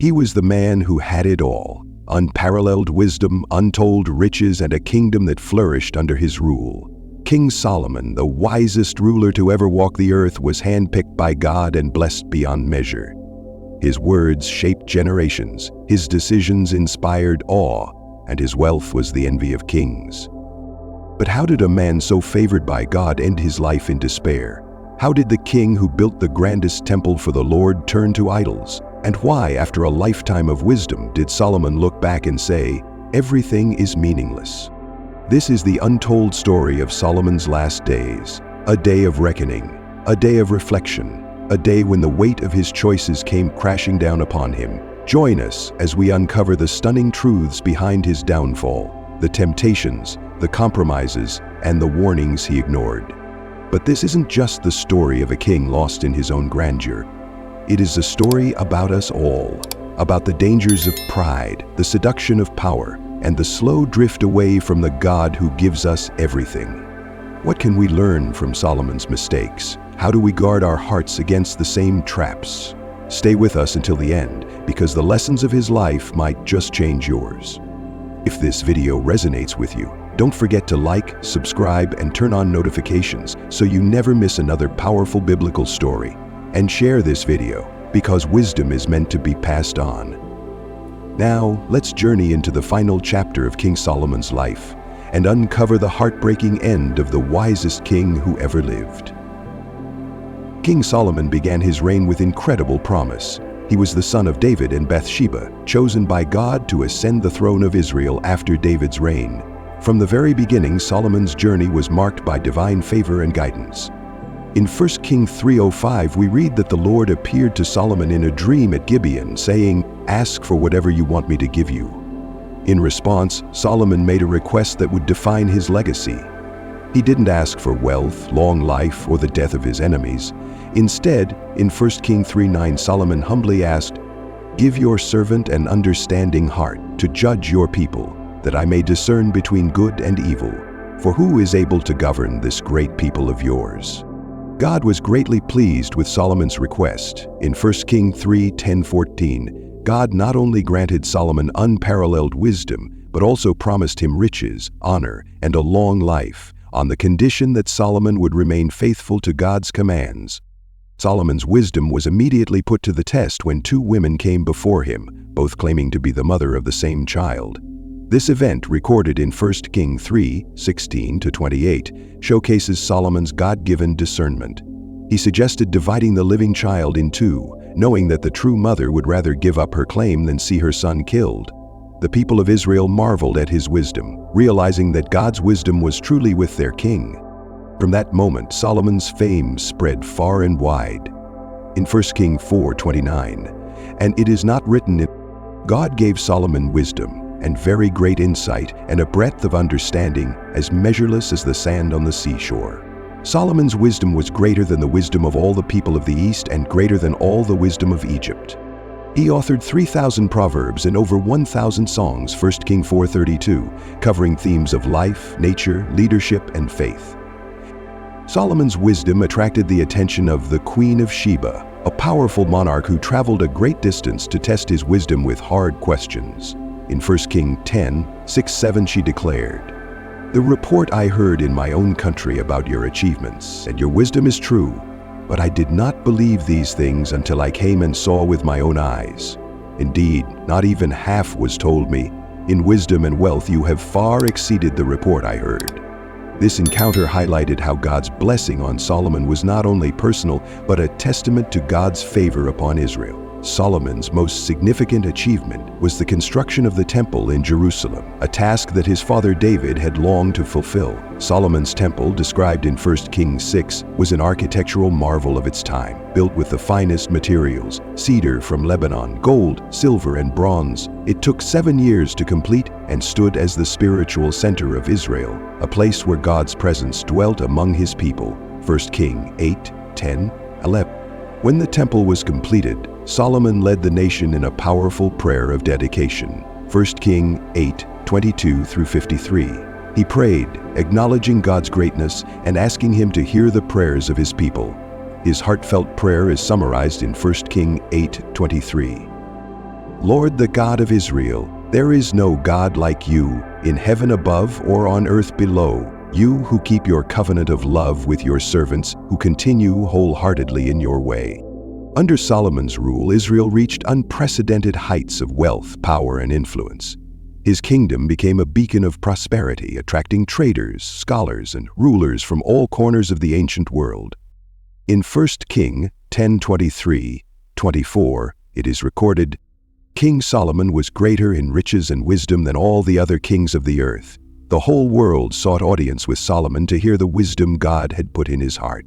He was the man who had it all: unparalleled wisdom, untold riches, and a kingdom that flourished under his rule. King Solomon, the wisest ruler to ever walk the earth, was handpicked by God and blessed beyond measure. His words shaped generations, his decisions inspired awe, and his wealth was the envy of kings. But how did a man so favored by God end his life in despair? How did the king who built the grandest temple for the Lord turn to idols? And why, after a lifetime of wisdom, did Solomon look back and say, "Everything is meaningless"? This is the untold story of Solomon's last days, a day of reckoning, a day of reflection, a day when the weight of his choices came crashing down upon him. Join us as we uncover the stunning truths behind his downfall, the temptations, the compromises, and the warnings he ignored. But this isn't just the story of a king lost in his own grandeur. It is a story about us all, about the dangers of pride, the seduction of power, and the slow drift away from the God who gives us everything. What can we learn from Solomon's mistakes? How do we guard our hearts against the same traps? Stay with us until the end, because the lessons of his life might just change yours. If this video resonates with you, don't forget to like, subscribe, and turn on notifications so you never miss another powerful biblical story. And share this video, because wisdom is meant to be passed on. Now, let's journey into the final chapter of King Solomon's life and uncover the heartbreaking end of the wisest king who ever lived. King Solomon began his reign with incredible promise. He was the son of David and Bathsheba, chosen by God to ascend the throne of Israel after David's reign. From the very beginning, Solomon's journey was marked by divine favor and guidance. In 1 Kings 3:05, we read that the Lord appeared to Solomon in a dream at Gibeon, saying, "Ask for whatever you want me to give you." In response, Solomon made a request that would define his legacy. He didn't ask for wealth, long life, or the death of his enemies. Instead, in 1 Kings 3:9, Solomon humbly asked, "Give your servant an understanding heart to judge your people, that I may discern between good and evil. For who is able to govern this great people of yours?" God was greatly pleased with Solomon's request. In 1 Kings 3:10-14, God not only granted Solomon unparalleled wisdom, but also promised him riches, honor, and a long life, on the condition that Solomon would remain faithful to God's commands. Solomon's wisdom was immediately put to the test when two women came before him, both claiming to be the mother of the same child. This event, recorded in 1 Kings 3:16-28, showcases Solomon's God-given discernment. He suggested dividing the living child in two, knowing that the true mother would rather give up her claim than see her son killed. The people of Israel marveled at his wisdom, realizing that God's wisdom was truly with their king. From that moment, Solomon's fame spread far and wide. In 1 Kings 4:29, "And it is not written in..." God gave Solomon wisdom and very great insight and a breadth of understanding as measureless as the sand on the seashore. Solomon's wisdom was greater than the wisdom of all the people of the East and greater than all the wisdom of Egypt. He authored 3,000 proverbs and over 1,000 songs, 1 Kings 4:32, covering themes of life, nature, leadership, and faith. Solomon's wisdom attracted the attention of the Queen of Sheba, a powerful monarch who traveled a great distance to test his wisdom with hard questions. In 1 Kings 10:6-7, she declared, "The report I heard in my own country about your achievements and your wisdom is true, but I did not believe these things until I came and saw with my own eyes. Indeed, not even half was told me. In wisdom and wealth you have far exceeded the report I heard." This encounter highlighted how God's blessing on Solomon was not only personal, but a testament to God's favor upon Israel. Solomon's most significant achievement was the construction of the temple in Jerusalem, a task that his father David had longed to fulfill. Solomon's temple, described in 1 Kings 6, was an architectural marvel of its time, built with the finest materials, cedar from Lebanon, gold, silver, and bronze. It took 7 years to complete and stood as the spiritual center of Israel, a place where God's presence dwelt among his people. 1 Kings 8:10-11. When the temple was completed, Solomon led the nation in a powerful prayer of dedication. 1 Kings 8:22-53. He prayed, acknowledging God's greatness and asking him to hear the prayers of his people. His heartfelt prayer is summarized in 1 Kings 8:23. Lord, the God of Israel, there is no God like you, in heaven above or on earth below, you who keep your covenant of love with your servants, who continue wholeheartedly in your way. Under Solomon's rule, Israel reached unprecedented heights of wealth, power, and influence. His kingdom became a beacon of prosperity, attracting traders, scholars, and rulers from all corners of the ancient world. In 1 King 10:23-24, it is recorded, King Solomon was greater in riches and wisdom than all the other kings of the earth. The whole world sought audience with Solomon to hear the wisdom God had put in his heart.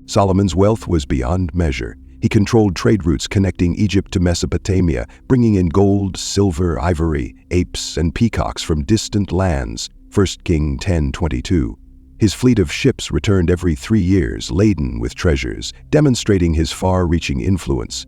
Solomon's wealth was beyond measure. He controlled trade routes connecting Egypt to Mesopotamia, bringing in gold, silver, ivory, apes, and peacocks from distant lands. 1 King 10:22. His fleet of ships returned every 3 years, laden with treasures, demonstrating his far-reaching influence.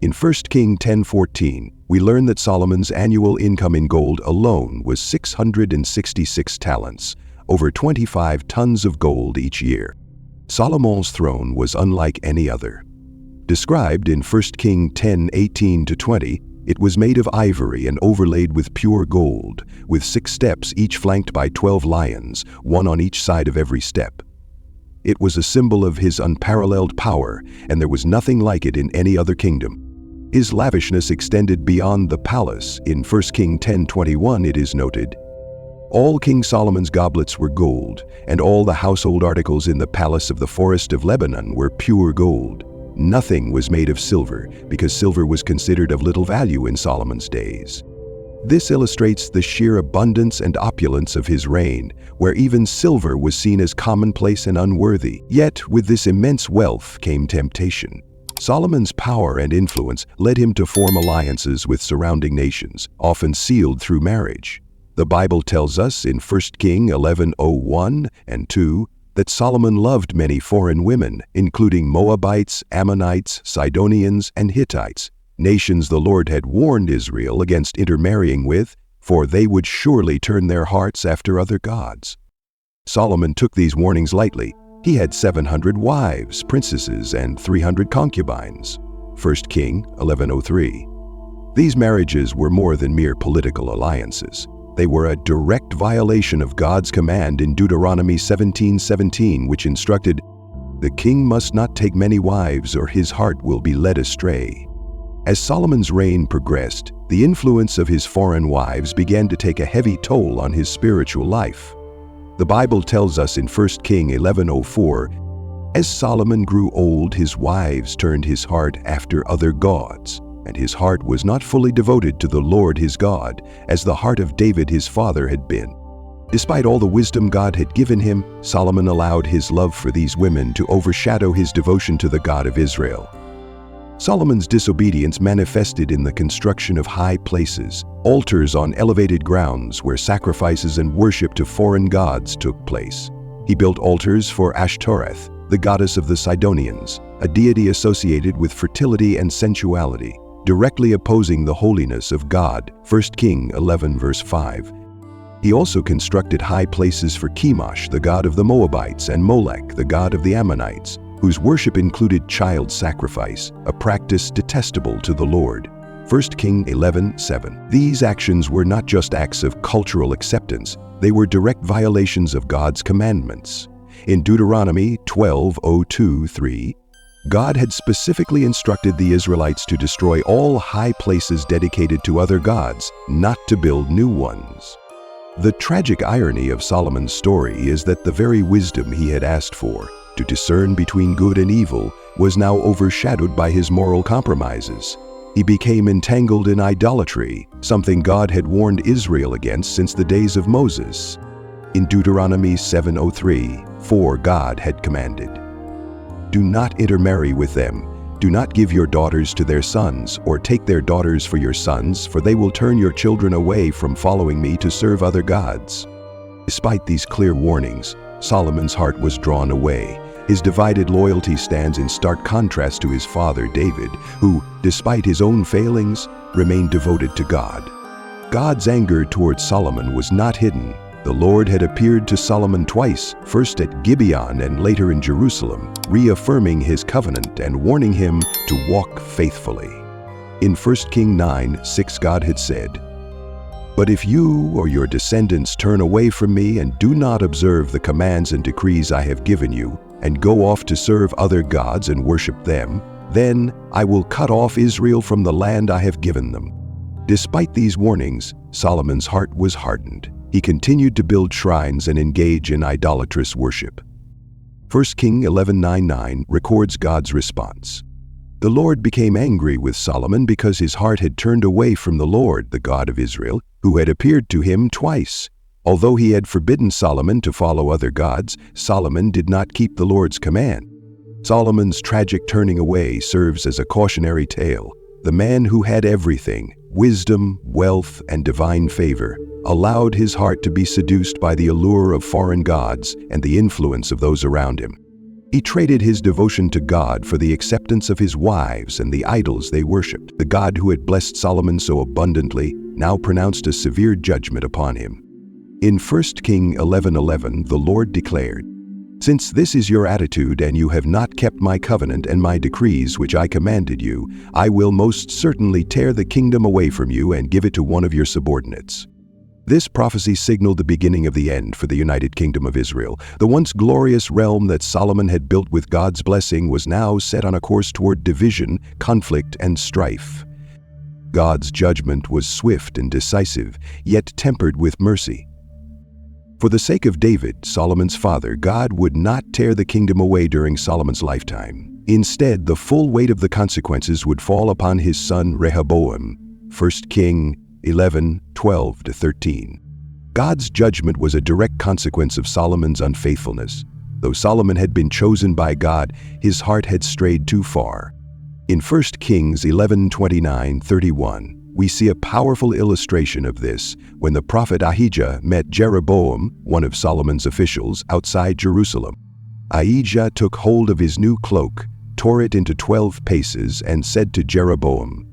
In 1 King 10:14, we learn that Solomon's annual income in gold alone was 666 talents, over 25 tons of gold each year. Solomon's throne was unlike any other. Described in 1 King 10:18-20, it was made of ivory and overlaid with pure gold, with 6 steps each flanked by 12 lions, one on each side of every step. It was a symbol of his unparalleled power, and there was nothing like it in any other kingdom. His lavishness extended beyond the palace. In 1 King 10:21 it is noted, all King Solomon's goblets were gold, and all the household articles in the palace of the forest of Lebanon were pure gold. Nothing was made of silver, because silver was considered of little value in Solomon's days. This illustrates the sheer abundance and opulence of his reign, where even silver was seen as commonplace and unworthy. Yet, with this immense wealth came temptation. Solomon's power and influence led him to form alliances with surrounding nations, often sealed through marriage. The Bible tells us in 1 King 11:1 and 2 that Solomon loved many foreign women, including Moabites, Ammonites, Sidonians, and Hittites, nations the Lord had warned Israel against intermarrying with, for they would surely turn their hearts after other gods. Solomon took these warnings lightly. He had 700 wives, princesses, and 300 concubines. 1 King 11:03. These marriages were more than mere political alliances. They were a direct violation of God's command in Deuteronomy 17:17, which instructed, "The king must not take many wives, or his heart will be led astray." As Solomon's reign progressed, the influence of his foreign wives began to take a heavy toll on his spiritual life. The Bible tells us in 1 King 11:04, "As Solomon grew old, his wives turned his heart after other gods, and his heart was not fully devoted to the Lord his God, as the heart of David his father had been." Despite all the wisdom God had given him, Solomon allowed his love for these women to overshadow his devotion to the God of Israel. Solomon's disobedience manifested in the construction of high places, altars on elevated grounds where sacrifices and worship to foreign gods took place. He built altars for Ashtoreth, the goddess of the Sidonians, a deity associated with fertility and sensuality, directly opposing the holiness of God. 1 King 11 verse 5. He also constructed high places for Chemosh, the god of the Moabites, and Molech, the god of the Ammonites, whose worship included child sacrifice, a practice detestable to the Lord. 1 King 11:7. These actions were not just acts of cultural acceptance, they were direct violations of God's commandments. In Deuteronomy 12:2-3, God had specifically instructed the Israelites to destroy all high places dedicated to other gods, not to build new ones. The tragic irony of Solomon's story is that the very wisdom he had asked for, to discern between good and evil, was now overshadowed by his moral compromises. He became entangled in idolatry, something God had warned Israel against since the days of Moses. In Deuteronomy 7:3, for God had commanded, "Do not intermarry with them. Do not give your daughters to their sons, or take their daughters for your sons, for they will turn your children away from following me to serve other gods." Despite these clear warnings, Solomon's heart was drawn away. His divided loyalty stands in stark contrast to his father David, who, despite his own failings, remained devoted to God. God's anger towards Solomon was not hidden. The Lord had appeared to Solomon twice, first at Gibeon and later in Jerusalem, reaffirming his covenant and warning him to walk faithfully. In 1 Kings 9:6, God had said, "But if you or your descendants turn away from me and do not observe the commands and decrees I have given you, and go off to serve other gods and worship them, then I will cut off Israel from the land I have given them." Despite these warnings, Solomon's heart was hardened. He continued to build shrines and engage in idolatrous worship. 1 Kings 11:9 records God's response. The Lord became angry with Solomon because his heart had turned away from the Lord, the God of Israel, who had appeared to him twice. Although he had forbidden Solomon to follow other gods, Solomon did not keep the Lord's command. Solomon's tragic turning away serves as a cautionary tale. The man who had everything, wisdom, wealth, and divine favor, allowed his heart to be seduced by the allure of foreign gods and the influence of those around him. He traded his devotion to God for the acceptance of his wives and the idols they worshipped. The God who had blessed Solomon so abundantly now pronounced a severe judgment upon him. In 1 Kings 11:11, the Lord declared, "Since this is your attitude and you have not kept my covenant and my decrees which I commanded you, I will most certainly tear the kingdom away from you and give it to one of your subordinates." This prophecy signaled the beginning of the end for the United Kingdom of Israel. The once glorious realm that Solomon had built with God's blessing was now set on a course toward division, conflict, and strife. God's judgment was swift and decisive, yet tempered with mercy. For the sake of David, Solomon's father, God would not tear the kingdom away during Solomon's lifetime. Instead, the full weight of the consequences would fall upon his son Rehoboam. 1 Kings 11:12-13. God's judgment was a direct consequence of Solomon's unfaithfulness. Though Solomon had been chosen by God, his heart had strayed too far. In 1 Kings 11:29-31, we see a powerful illustration of this when the prophet Ahijah met Jeroboam, one of Solomon's officials, outside Jerusalem. Ahijah took hold of his new cloak, tore it into 12 pieces, and said to Jeroboam,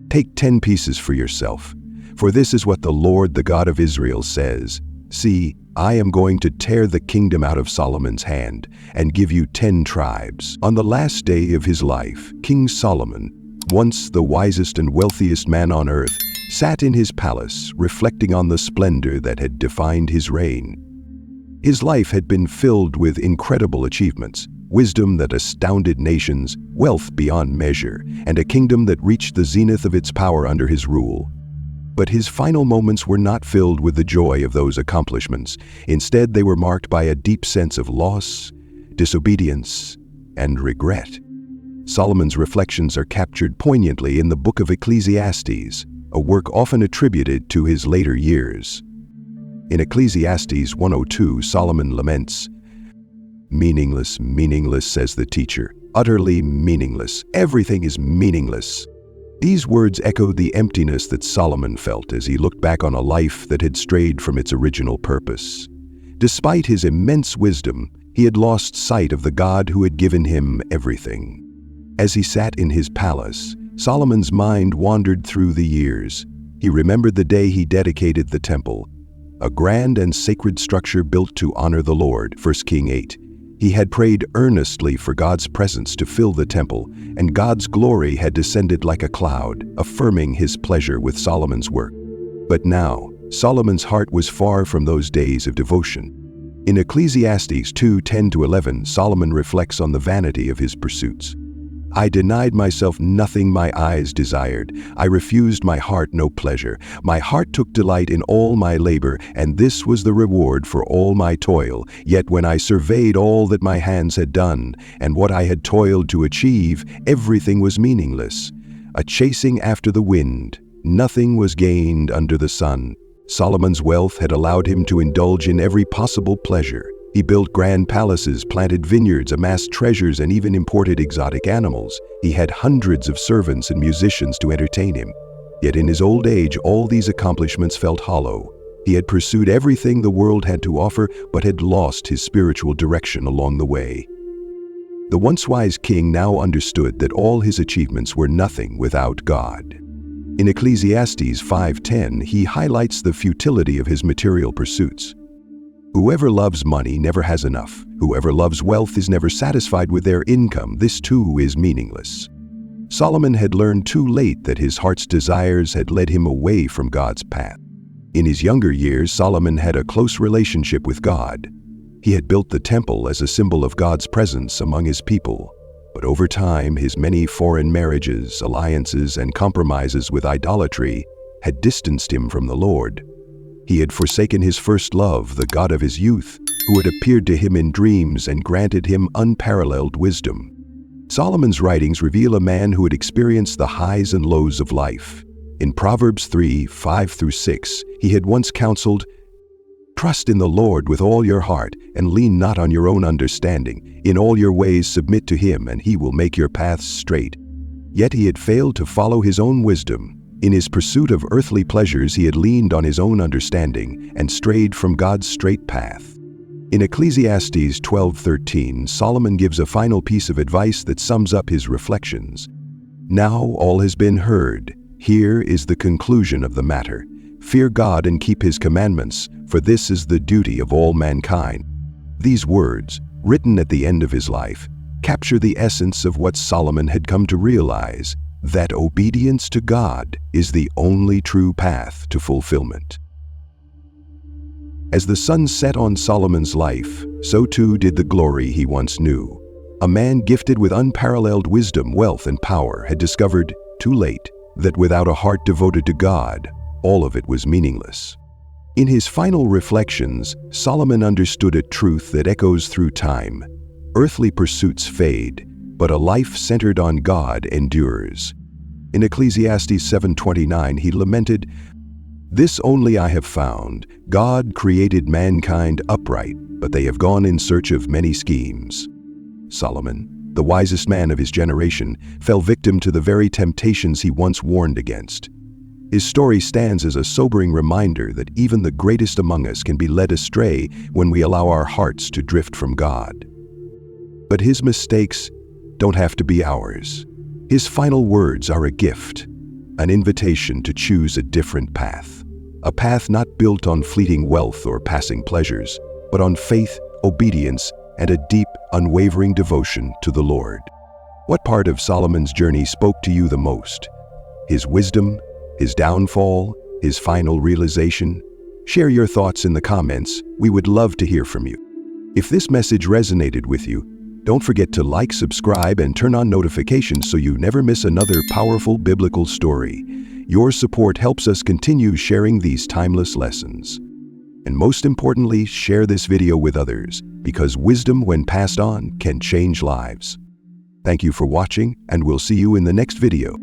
"Take 10 pieces for yourself, for this is what the Lord, the God of Israel, says. See, I am going to tear the kingdom out of Solomon's hand and give you 10 tribes." On the last day of his life, King Solomon, once the wisest and wealthiest man on earth, sat in his palace, reflecting on the splendor that had defined his reign. His life had been filled with incredible achievements, wisdom that astounded nations, wealth beyond measure, and a kingdom that reached the zenith of its power under his rule. But his final moments were not filled with the joy of those accomplishments. Instead, they were marked by a deep sense of loss, disobedience, and regret. Solomon's reflections are captured poignantly in the book of Ecclesiastes, a work often attributed to his later years. In Ecclesiastes 1:02, Solomon laments, "Meaningless, meaningless, says the teacher, utterly meaningless. Everything is meaningless." These words echoed the emptiness that Solomon felt as he looked back on a life that had strayed from its original purpose. Despite his immense wisdom, he had lost sight of the God who had given him everything. As he sat in his palace, Solomon's mind wandered through the years. He remembered the day he dedicated the temple, a grand and sacred structure built to honor the Lord, 1 Kings 8. He had prayed earnestly for God's presence to fill the temple, and God's glory had descended like a cloud, affirming his pleasure with Solomon's work. But now, Solomon's heart was far from those days of devotion. In Ecclesiastes 2:10-11, Solomon reflects on the vanity of his pursuits. "I denied myself nothing my eyes desired. I refused my heart no pleasure. My heart took delight in all my labor, and this was the reward for all my toil. Yet when I surveyed all that my hands had done, and what I had toiled to achieve, everything was meaningless. A chasing after the wind. Nothing was gained under the sun." Solomon's wealth had allowed him to indulge in every possible pleasure. He built grand palaces, planted vineyards, amassed treasures, and even imported exotic animals. He had hundreds of servants and musicians to entertain him. Yet in his old age, all these accomplishments felt hollow. He had pursued everything the world had to offer, but had lost his spiritual direction along the way. The once wise king now understood that all his achievements were nothing without God. In Ecclesiastes 5:10, he highlights the futility of his material pursuits. "Whoever loves money never has enough. Whoever loves wealth is never satisfied with their income. This too is meaningless." Solomon had learned too late that his heart's desires had led him away from God's path. In his younger years, Solomon had a close relationship with God. He had built the temple as a symbol of God's presence among his people. But over time, his many foreign marriages, alliances, and compromises with idolatry had distanced him from the Lord. He had forsaken his first love, the God of his youth, who had appeared to him in dreams and granted him unparalleled wisdom. Solomon's writings reveal a man who had experienced the highs and lows of life. In Proverbs 3:5-6, he had once counseled, "Trust in the Lord with all your heart, and lean not on your own understanding. In all your ways submit to him, and he will make your paths straight." Yet he had failed to follow his own wisdom. In his pursuit of earthly pleasures, he had leaned on his own understanding and strayed from God's straight path. In Ecclesiastes 12:13, Solomon gives a final piece of advice that sums up his reflections. "Now all has been heard. Here is the conclusion of the matter. Fear God and keep his commandments, for this is the duty of all mankind." These words, written at the end of his life, capture the essence of what Solomon had come to realize, that obedience to God is the only true path to fulfillment. As the sun set on Solomon's life, so too did the glory he once knew. A man gifted with unparalleled wisdom, wealth, and power had discovered, too late, that without a heart devoted to God, all of it was meaningless. In his final reflections, Solomon understood a truth that echoes through time. Earthly pursuits fade, but a life centered on God endures. In Ecclesiastes 7:29, he lamented, "This only I have found, God created mankind upright, but they have gone in search of many schemes." Solomon, the wisest man of his generation, fell victim to the very temptations he once warned against. His story stands as a sobering reminder that even the greatest among us can be led astray when we allow our hearts to drift from God. But his mistakes don't have to be ours. His final words are a gift, an invitation to choose a different path. A path not built on fleeting wealth or passing pleasures, but on faith, obedience, and a deep, unwavering devotion to the Lord. What part of Solomon's journey spoke to you the most? His wisdom, his downfall, his final realization? Share your thoughts in the comments. We would love to hear from you. If this message resonated with you, don't forget to like, subscribe, and turn on notifications so you never miss another powerful biblical story. Your support helps us continue sharing these timeless lessons. And most importantly, share this video with others, because wisdom, when passed on, can change lives. Thank you for watching, and we'll see you in the next video.